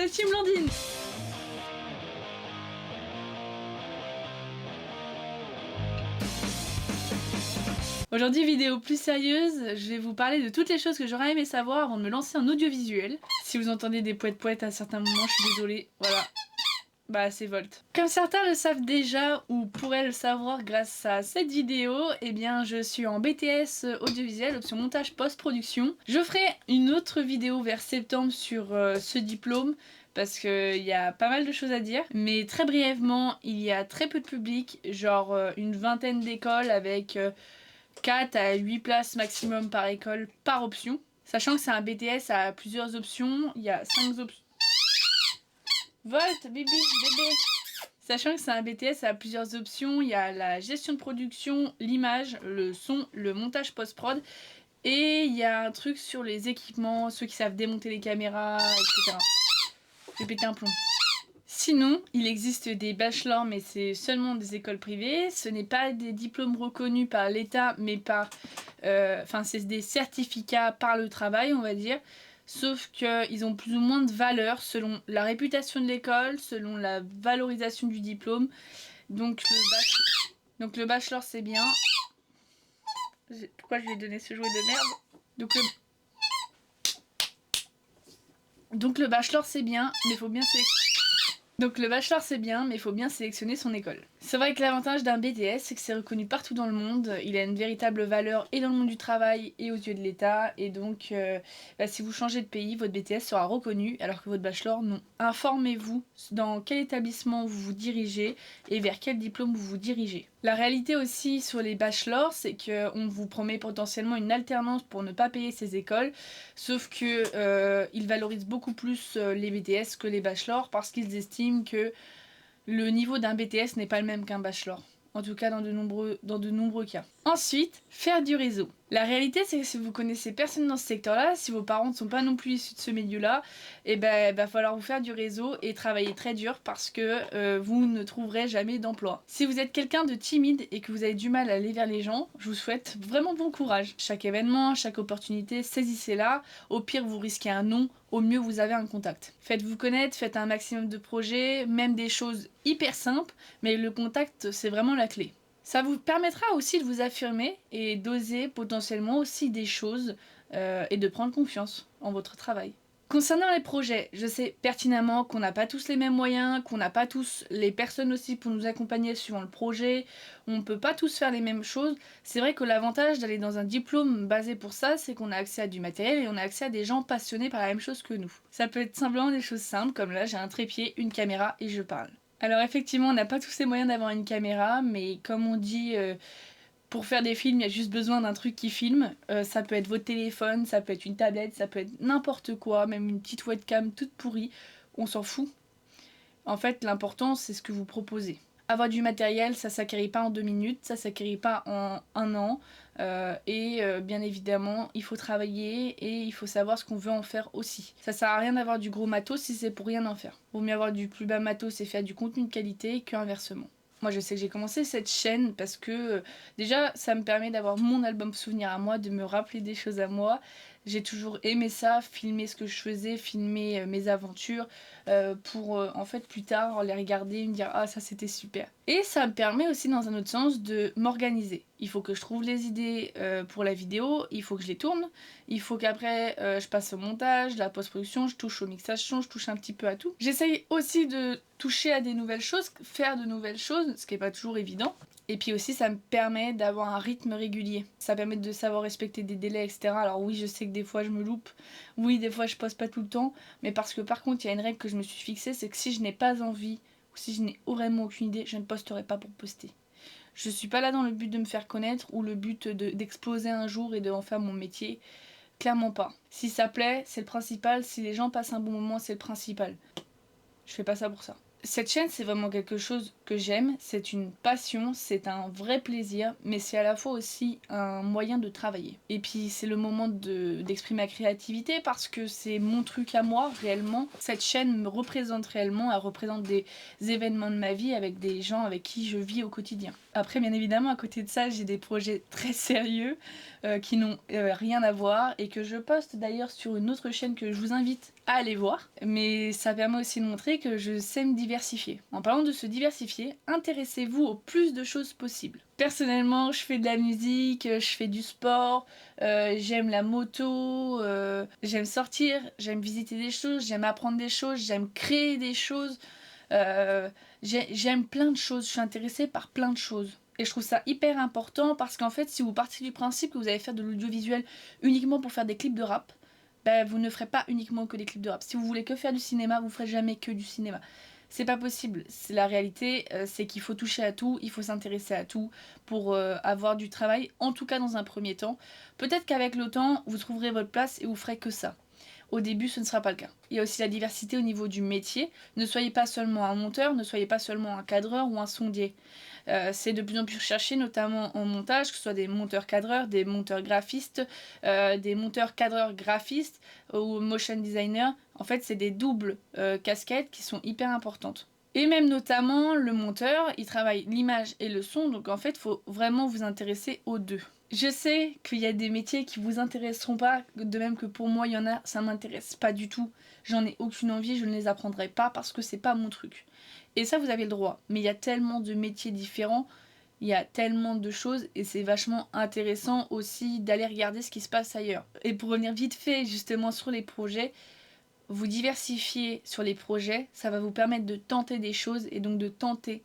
Team Blandine. Aujourd'hui, vidéo plus sérieuse, je vais vous parler de toutes les choses que j'aurais aimé savoir avant de me lancer en audiovisuel. Si vous entendez des poètes à certains moments, je suis désolée, voilà. Bah c'est Volt. Comme certains le savent déjà ou pourraient le savoir grâce à cette vidéo, eh bien je suis en BTS audiovisuel, option montage post-production. Je ferai une autre vidéo vers septembre sur ce diplôme parce qu'il y a pas mal de choses à dire. Mais très brièvement, il y a très peu de public, genre une vingtaine d'écoles avec 4 à 8 places maximum par école par option. Sachant que c'est un BTS à plusieurs options, il y a 5 options. Volt, bibi, bébé. Sachant que c'est un BTS à plusieurs options, il y a la gestion de production, l'image, le son, le montage post-prod, et il y a un truc sur les équipements, ceux qui savent démonter les caméras, etc. J'ai pété un plomb. Sinon, il existe des bachelors, mais c'est seulement des écoles privées. Ce n'est pas des diplômes reconnus par l'État, mais par... c'est des certificats par le travail, on va dire. Sauf qu'ils ont plus ou moins de valeur selon la réputation de l'école, selon la valorisation du diplôme. Donc le bachelor c'est bien. Pourquoi je lui ai donné ce jouet de merde? Donc le bachelor c'est bien, mais faut bien sélectionner son école. C'est vrai que l'avantage d'un BTS, c'est que c'est reconnu partout dans le monde, il a une véritable valeur et dans le monde du travail et aux yeux de l'État, et donc si vous changez de pays, votre BTS sera reconnu alors que votre bachelor non. Informez-vous dans quel établissement vous vous dirigez et vers quel diplôme vous vous dirigez. La réalité aussi sur les bachelors, c'est qu'on vous promet potentiellement une alternance pour ne pas payer ces écoles, sauf que ils valorisent beaucoup plus les BTS que les bachelors parce qu'ils estiment que le niveau d'un BTS n'est pas le même qu'un bachelor. En tout cas dans de nombreux cas. Ensuite, faire du réseau. La réalité c'est que si vous connaissez personne dans ce secteur-là, si vos parents ne sont pas non plus issus de ce milieu-là, et va falloir vous faire du réseau et travailler très dur parce que vous ne trouverez jamais d'emploi. Si vous êtes quelqu'un de timide et que vous avez du mal à aller vers les gens, je vous souhaite vraiment bon courage. Chaque événement, chaque opportunité, saisissez-la. Au pire, vous risquez un non, au mieux vous avez un contact. Faites-vous connaître, faites un maximum de projets, même des choses hyper simples, mais le contact c'est vraiment la clé. Ça vous permettra aussi de vous affirmer et d'oser potentiellement aussi des choses et de prendre confiance en votre travail. Concernant les projets, je sais pertinemment qu'on n'a pas tous les mêmes moyens, qu'on n'a pas tous les personnes aussi pour nous accompagner suivant le projet, on ne peut pas tous faire les mêmes choses. C'est vrai que l'avantage d'aller dans un diplôme basé pour ça, c'est qu'on a accès à du matériel et on a accès à des gens passionnés par la même chose que nous. Ça peut être simplement des choses simples, comme là j'ai un trépied, une caméra et je parle. Alors effectivement, on n'a pas tous les moyens d'avoir une caméra, mais comme on dit, pour faire des films, il y a juste besoin d'un truc qui filme. Ça peut être votre téléphone, ça peut être une tablette, ça peut être n'importe quoi, même une petite webcam toute pourrie, on s'en fout. En fait, l'important, c'est ce que vous proposez. Avoir du matériel, ça s'acquérit pas en 2 minutes, ça s'acquérit pas en 1 an. Bien évidemment, il faut travailler et il faut savoir ce qu'on veut en faire aussi. Ça sert à rien d'avoir du gros matos si c'est pour rien en faire. Vaut mieux avoir du plus bas matos et faire du contenu de qualité qu'inversement. Moi je sais que j'ai commencé cette chaîne parce que déjà ça me permet d'avoir mon album souvenir à moi, de me rappeler des choses à moi. J'ai toujours aimé ça, filmer ce que je faisais, filmer mes aventures pour en fait plus tard les regarder et me dire ah ça c'était super. Et ça me permet aussi dans un autre sens de m'organiser. Il faut que je trouve les idées pour la vidéo, il faut que je les tourne, il faut qu'après je passe au montage, la post-production, je touche au mixage son, je touche un petit peu à tout. J'essaye aussi de toucher à des nouvelles choses, faire de nouvelles choses, ce qui n'est pas toujours évident. Et puis aussi ça me permet d'avoir un rythme régulier. Ça permet de savoir respecter des délais, etc. Alors oui, je sais que des fois je me loupe, oui des fois je poste pas tout le temps, mais parce que par contre il y a une règle que je me suis fixée, c'est que si je n'ai pas envie, ou si je n'ai vraiment aucune idée, je ne posterai pas pour poster. Je suis pas là dans le but de me faire connaître ou le but d'exploser un jour et de en faire mon métier. Clairement pas. Si ça plaît, c'est le principal. Si les gens passent un bon moment, c'est le principal. Je fais pas ça pour ça. Cette chaîne, c'est vraiment quelque chose que j'aime, c'est une passion, c'est un vrai plaisir, mais c'est à la fois aussi un moyen de travailler. Et puis c'est le moment d'exprimer ma créativité parce que c'est mon truc à moi, réellement. Cette chaîne me représente réellement, elle représente des événements de ma vie avec des gens avec qui je vis au quotidien. Après, bien évidemment, à côté de ça, j'ai des projets très sérieux qui n'ont rien à voir et que je poste d'ailleurs sur une autre chaîne que je vous invite à aller voir, mais ça permet aussi de montrer que je sais me diversifier. En parlant de se diversifier, intéressez-vous au plus de choses possibles. Personnellement, je fais de la musique, je fais du sport, j'aime la moto, j'aime sortir, j'aime visiter des choses, j'aime apprendre des choses, j'aime créer des choses, j'aime plein de choses, je suis intéressée par plein de choses. Et je trouve ça hyper important parce qu'en fait, si vous partez du principe que vous allez faire de l'audiovisuel uniquement pour faire des clips de rap, bah, vous ne ferez pas uniquement que des clips de rap. Si vous voulez que faire du cinéma, vous ferez jamais que du cinéma. C'est pas possible. C'est la réalité, c'est qu'il faut toucher à tout, il faut s'intéresser à tout pour avoir du travail, en tout cas dans un premier temps. Peut-être qu'avec le temps, vous trouverez votre place et vous ferez que ça. Au début, ce ne sera pas le cas. Il y a aussi la diversité au niveau du métier. Ne soyez pas seulement un monteur, ne soyez pas seulement un cadreur ou un sondier. C'est de plus en plus recherché, notamment en montage, que ce soit des monteurs cadreurs, des monteurs graphistes, des monteurs cadreurs graphistes ou motion designers. En fait, c'est des doubles casquettes qui sont hyper importantes. Et même notamment, le monteur, il travaille l'image et le son, donc en fait, il faut vraiment vous intéresser aux deux. Je sais qu'il y a des métiers qui vous intéresseront pas, de même que pour moi, il y en a, ça m'intéresse pas du tout. J'en ai aucune envie, je ne les apprendrai pas parce que c'est pas mon truc. Et ça, vous avez le droit. Mais il y a tellement de métiers différents, il y a tellement de choses, et c'est vachement intéressant aussi d'aller regarder ce qui se passe ailleurs. Et pour revenir vite fait justement sur les projets, vous diversifier sur les projets, ça va vous permettre de tenter des choses et donc de tenter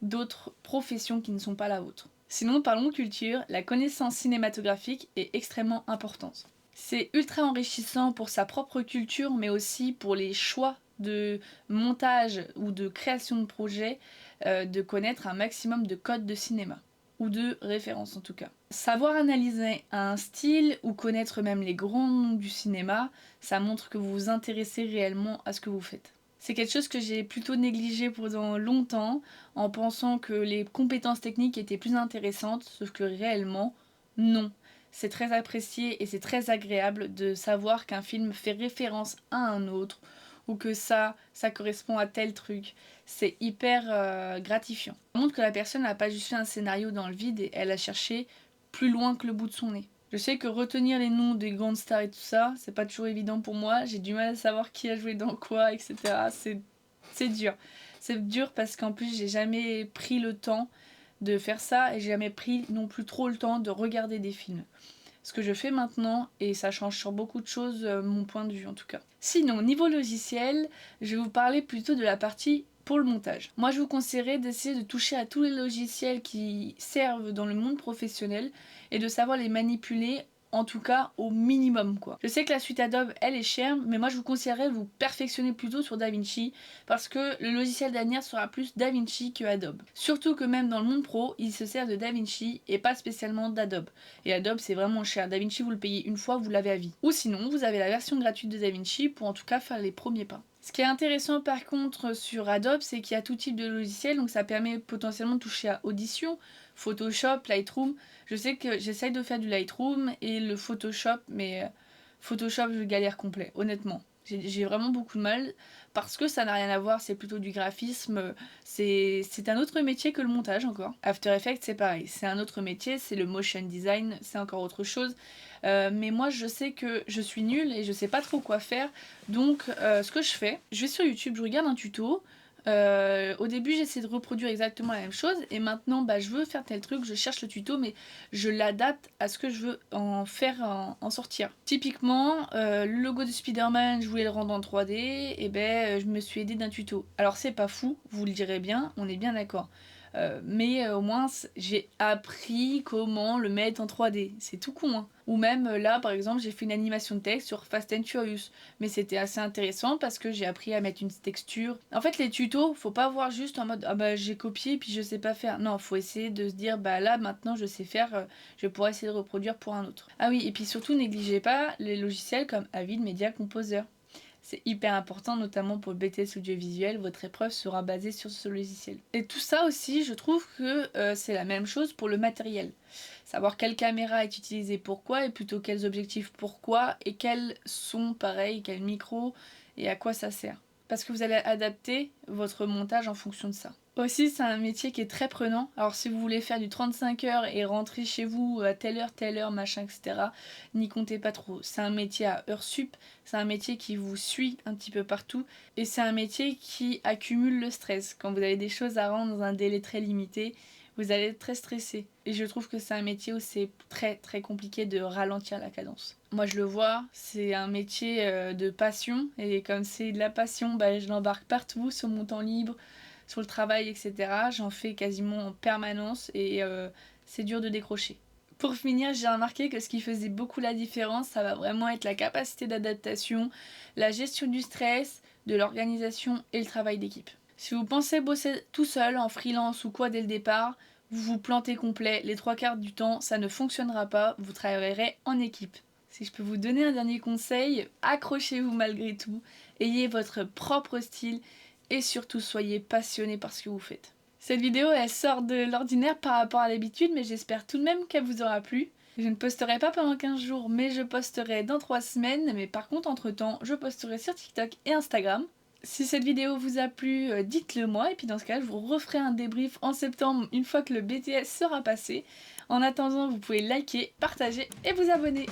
d'autres professions qui ne sont pas la vôtre. Sinon, parlons culture, la connaissance cinématographique est extrêmement importante. C'est ultra enrichissant pour sa propre culture, mais aussi pour les choix de montage ou de création de projet, de connaître un maximum de codes de cinéma, ou de références en tout cas. Savoir analyser un style ou connaître même les grands noms du cinéma, ça montre que vous vous intéressez réellement à ce que vous faites. C'est quelque chose que j'ai plutôt négligé pendant longtemps en pensant que les compétences techniques étaient plus intéressantes, sauf que réellement, non. C'est très apprécié et c'est très agréable de savoir qu'un film fait référence à un autre ou que ça correspond à tel truc. C'est hyper gratifiant. Ça montre que la personne n'a pas juste fait un scénario dans le vide et elle a cherché plus loin que le bout de son nez. Je sais que retenir les noms des grandes stars et tout ça, c'est pas toujours évident pour moi. J'ai du mal à savoir qui a joué dans quoi, etc. C'est dur. C'est dur parce qu'en plus, j'ai jamais pris le temps de faire ça et j'ai jamais pris non plus trop le temps de regarder des films. Ce que je fais maintenant, et ça change sur beaucoup de choses, mon point de vue en tout cas. Sinon, niveau logiciel, je vais vous parler plutôt de la partie pour le montage. Moi, je vous conseillerais d'essayer de toucher à tous les logiciels qui servent dans le monde professionnel et de savoir les manipuler, en tout cas au minimum quoi. Je sais que la suite Adobe elle est chère, mais moi je vous conseillerais de vous perfectionner plutôt sur DaVinci parce que le logiciel d'avenir sera plus DaVinci que Adobe. Surtout que même dans le monde pro, il se sert de DaVinci et pas spécialement d'Adobe. Et Adobe c'est vraiment cher. DaVinci vous le payez une fois, vous l'avez à vie. Ou sinon, vous avez la version gratuite de DaVinci pour en tout cas faire les premiers pas. Ce qui est intéressant par contre sur Adobe, c'est qu'il y a tout type de logiciel, donc ça permet potentiellement de toucher à Audition, Photoshop, Lightroom. Je sais que j'essaye de faire du Lightroom et le Photoshop, mais Photoshop je galère complet, honnêtement. J'ai vraiment beaucoup de mal parce que ça n'a rien à voir, c'est plutôt du graphisme, c'est un autre métier que le montage encore. After Effects c'est pareil, c'est un autre métier, c'est le motion design, c'est encore autre chose. Mais moi je sais que je suis nulle et je sais pas trop quoi faire, donc ce que je fais, je vais sur YouTube, je regarde un tuto. Au début j'essaie de reproduire exactement la même chose et maintenant bah, je veux faire tel truc, je cherche le tuto mais je l'adapte à ce que je veux en faire, en sortir. Typiquement le logo de Spider-Man je voulais le rendre en 3D et ben je me suis aidée d'un tuto. Alors c'est pas fou, vous le direz bien, on est bien d'accord. Mais au moins j'ai appris comment le mettre en 3D, c'est tout con hein. Ou même là par exemple j'ai fait une animation de texte sur Fast and Furious, mais c'était assez intéressant parce que j'ai appris à mettre une texture. En fait les tutos, faut pas voir juste en mode ah bah j'ai copié puis je sais pas faire. Non, faut essayer de se dire bah là maintenant je sais faire, je vais pouvoir essayer de reproduire pour un autre. Ah oui, et puis surtout négligez pas les logiciels comme Avid Media Composer. C'est hyper important, notamment pour le BTS audiovisuel, votre épreuve sera basée sur ce logiciel. Et tout ça aussi, je trouve que c'est la même chose pour le matériel. Savoir quelle caméra est utilisée pourquoi, et plutôt quels objectifs pourquoi, et quels sont pareil, quel micro, et à quoi ça sert. Parce que vous allez adapter votre montage en fonction de ça. Aussi, c'est un métier qui est très prenant. Alors, si vous voulez faire du 35 heures et rentrer chez vous à telle heure, machin, etc., n'y comptez pas trop. C'est un métier à heures sup, c'est un métier qui vous suit un petit peu partout, et c'est un métier qui accumule le stress. Quand vous avez des choses à rendre dans un délai très limité, vous allez être très stressé. Et je trouve que c'est un métier où c'est très très compliqué de ralentir la cadence. Moi je le vois, c'est un métier de passion, et comme c'est de la passion, bah, je l'embarque partout sur mon temps libre, sur le travail, etc. J'en fais quasiment en permanence et c'est dur de décrocher. Pour finir, j'ai remarqué que ce qui faisait beaucoup la différence, ça va vraiment être la capacité d'adaptation, la gestion du stress, de l'organisation et le travail d'équipe. Si vous pensez bosser tout seul, en freelance ou quoi dès le départ, vous vous plantez complet, les 3/4 du temps, ça ne fonctionnera pas, vous travaillerez en équipe. Si je peux vous donner un dernier conseil, accrochez-vous malgré tout, ayez votre propre style et surtout soyez passionné par ce que vous faites. Cette vidéo elle sort de l'ordinaire par rapport à l'habitude, mais j'espère tout de même qu'elle vous aura plu. Je ne posterai pas pendant 15 jours, mais je posterai dans 3 semaines, mais par contre entre temps je posterai sur TikTok et Instagram. Si cette vidéo vous a plu, dites-le moi, et puis dans ce cas je vous referai un débrief en septembre une fois que le BTS sera passé. En attendant, vous pouvez liker, partager et vous abonner.